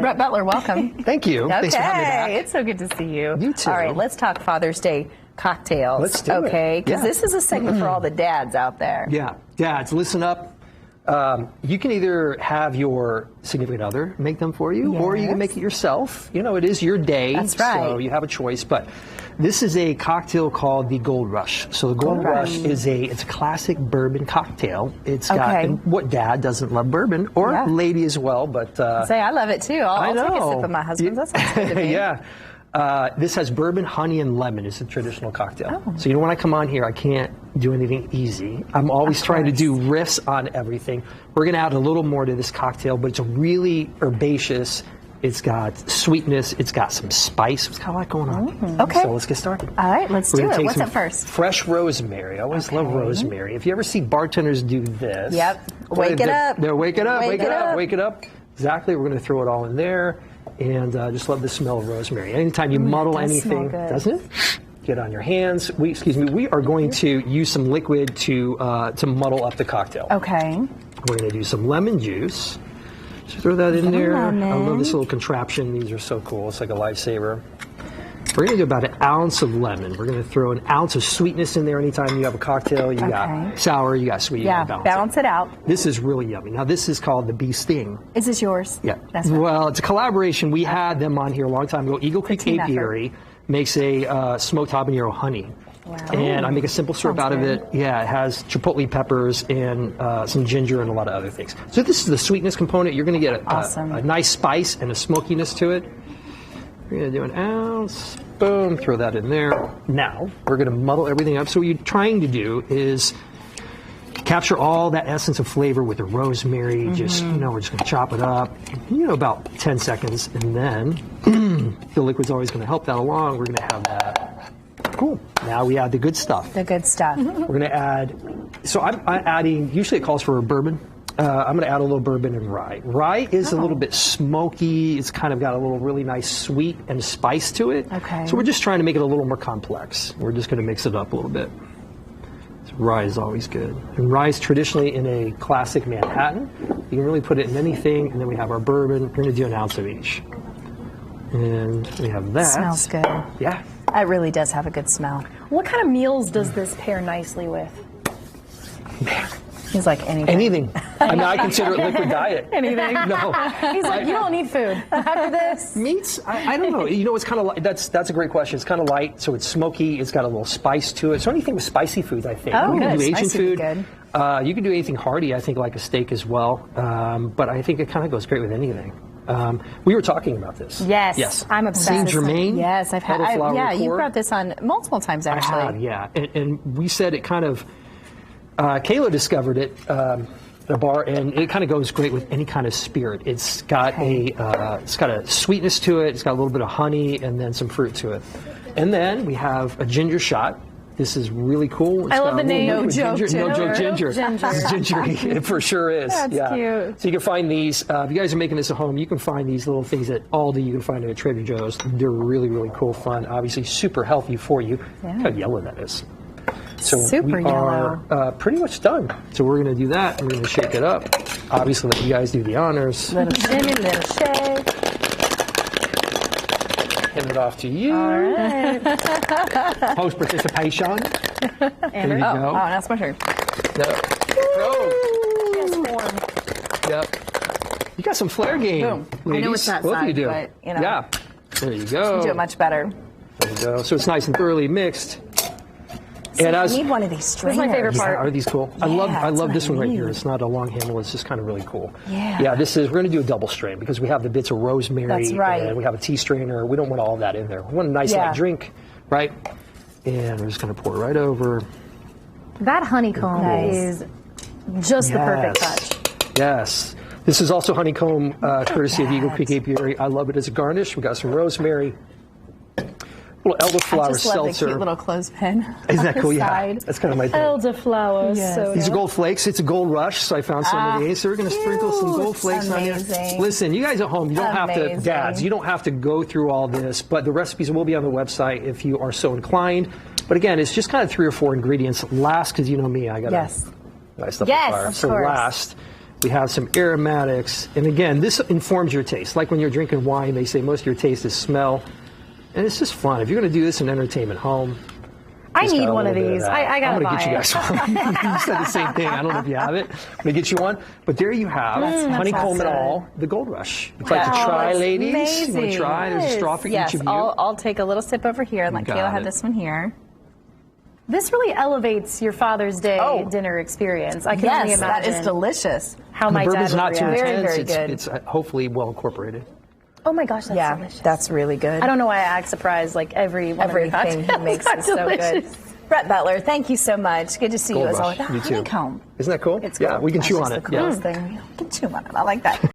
Brett Butler, welcome. Thank you. Okay, Thanks for having me back. It's so good to see you. You too. All right, let's talk Father's Day cocktails. Let's do it. Okay, because Yeah. this is a segment for all the dads out there. Yeah, dads, listen up. You can either have your significant other make them for you, or you can make it yourself. You know, it is your day, That's right. so you have a choice. But this is a cocktail called the Gold Rush. So the Gold Rush is it's a classic bourbon cocktail. It's got and what dad doesn't love bourbon, or lady as well. But say I love it too. I'll take a sip of my husband's. That sounds good to me. Yeah. This has bourbon, honey, and lemon. It's a traditional cocktail. So, you know, when I come on here, I can't do anything easy. I'm always trying to do riffs on everything. We're going to add a little more to this cocktail, but it's really herbaceous. It's got sweetness. It's got some spice. It's got a lot going on. Okay. So let's get started. All right, let's do it. What's up first? Fresh rosemary. I always love rosemary. If you ever see bartenders do this. Yep. Wake it up. They're wake it up, wake it up, wake it up. Exactly. We're going to throw it all in there. And just love the smell of rosemary. Anytime you muddle anything, doesn't it? Get on your hands. We are going to use some liquid to muddle up the cocktail. Okay. We're going to do some lemon juice. Just throw that in there. I love this little contraption. These are so cool. It's like a lifesaver. We're going to do about an ounce of lemon. We're going to throw an ounce of sweetness in there. Anytime you have a cocktail, you got sour, you got sweet. Yeah, you balance it out. This is really yummy. Now, this is called the Bee Sting. Is this yours? Yeah. That's right. Well, it's a collaboration. We had them on here a long time ago. Eagle Creek Apiary makes a smoked habanero honey. Wow. And I make a simple syrup out of it. Yeah, it has chipotle peppers and some ginger and a lot of other things. So this is the sweetness component. You're going to get a nice spice and a smokiness to it. We're going to do an ounce. Boom, throw that in there. Now, we're going to muddle everything up. So what you're trying to do is capture all that essence of flavor with the rosemary. Just, we're just going to chop it up, about 10 seconds. And then the liquid's always going to help that along. We're going to have that. Cool. Now we add the good stuff. The good stuff. We're going to add, so I'm adding, usually it calls for a bourbon. I'm going to add a little bourbon and rye. Rye is a little bit smoky. It's kind of got a little really nice sweet and spice to it. Okay. So we're just trying to make it a little more complex. We're just going to mix it up a little bit. So rye is always good. And rye is traditionally in a classic Manhattan. You can really put it in anything. And then we have our bourbon. We're going to do an ounce of each. And we have that. Smells good. Yeah. It really does have a good smell. What kind of meals does this pair nicely with? He's like anything. Anything. I mean, I consider it liquid diet. Anything. No. He's like, you don't need food after this. Meats? I don't know. It's kind of that's a great question. It's kind of light, so it's smoky. It's got a little spice to it. So anything with spicy foods, I think. Oh, you can good. do Asian Spicy would food. be good. You can do anything hearty. I think like a steak as well. But I think it kind of goes great with anything. We were talking about this. Yes. I'm obsessed. Saint Germain. Yes, I've had. You brought this on multiple times actually. I have, yeah. And we said it kind of. Kayla discovered it at a bar, and it kind of goes great with any kind of spirit. It's got a sweetness to it. It's got a little bit of honey and then some fruit to it. And then we have a ginger shot. This is really cool. I love the name. No joke ginger. It's gingery. It for sure is. That's cute. So you can find these. If you guys are making this at home, you can find these little things at Aldi. You can find them at Trader Joe's. They're really, really cool, fun. Obviously, super healthy for you. Yeah. Look how yellow that is. So super we are pretty much done. So we're going to do that. We're going to shake it up. Obviously, let you guys do the honors. Little shimmy, little shake. Hand it off to you. All right. Post participation. And there you go. Oh, that's my turn. Yep. You got some flair game. Boom. Ladies. I know it's not Both of you side, do. but, Yeah. There you go. You do it much better. There you go. So it's nice and thoroughly mixed. And I need one of these strainers. This is my favorite part. Are these cool? Yeah, I love this one right need. here. It's not a long handle. It's just kind of really cool. Yeah. Yeah. We're going to do a double strain because we have the bits of rosemary. That's right. And we have a tea strainer. We don't want all of that in there. We want a nice light drink, right? And we're just going to pour it right over. That honeycomb is just the perfect touch. Yes. This is also honeycomb, courtesy of Eagle Creek Apiary. I love it as a garnish. We got some rosemary. Little elderflower I just love seltzer. the cute little clothespin. Isn't that cool? Yeah, side. that's kind of my thing. Elderflower. Yes. So These are gold flakes. It's a gold rush, so I found some of these. So we're going to sprinkle some gold flakes on there. Listen, you guys at home, you don't have to, dads, you don't have to go through all this, but the recipes will be on the website if you are so inclined. But again, it's just kind of 3 or 4 ingredients. Last, because you know me, I got to stuff the fire. So last, We have some aromatics. And again, this informs your taste. Like when you're drinking wine, they say most of your taste is smell. And it's just fun. If you're going to do this in entertainment home, I need one of these. I got to buy it. I'm going to get you guys one. You said the same thing. I don't know if you have it. I'm going to get you one. But there you have honeycomb and all, the Gold Rush. Would you like to try, ladies? Amazing. You want to try? There's a straw for each of you. I'll take a little sip over here and let Kayla have this one here. This really elevates your Father's Day dinner experience. I can only imagine. That is delicious. How my dad would bourbon's not too react. intense. Very good. It's hopefully well incorporated. Oh my gosh, that's delicious. That's really good. I don't know why I act surprised. Like everything he makes is so good. Brett Butler, thank you so much. Good to see Gold you as Rush. always. You too. Honeycomb. Isn't that cool? It's yeah, cool. we can chew That's on just it. the coolest thing. We can chew on it. I like that.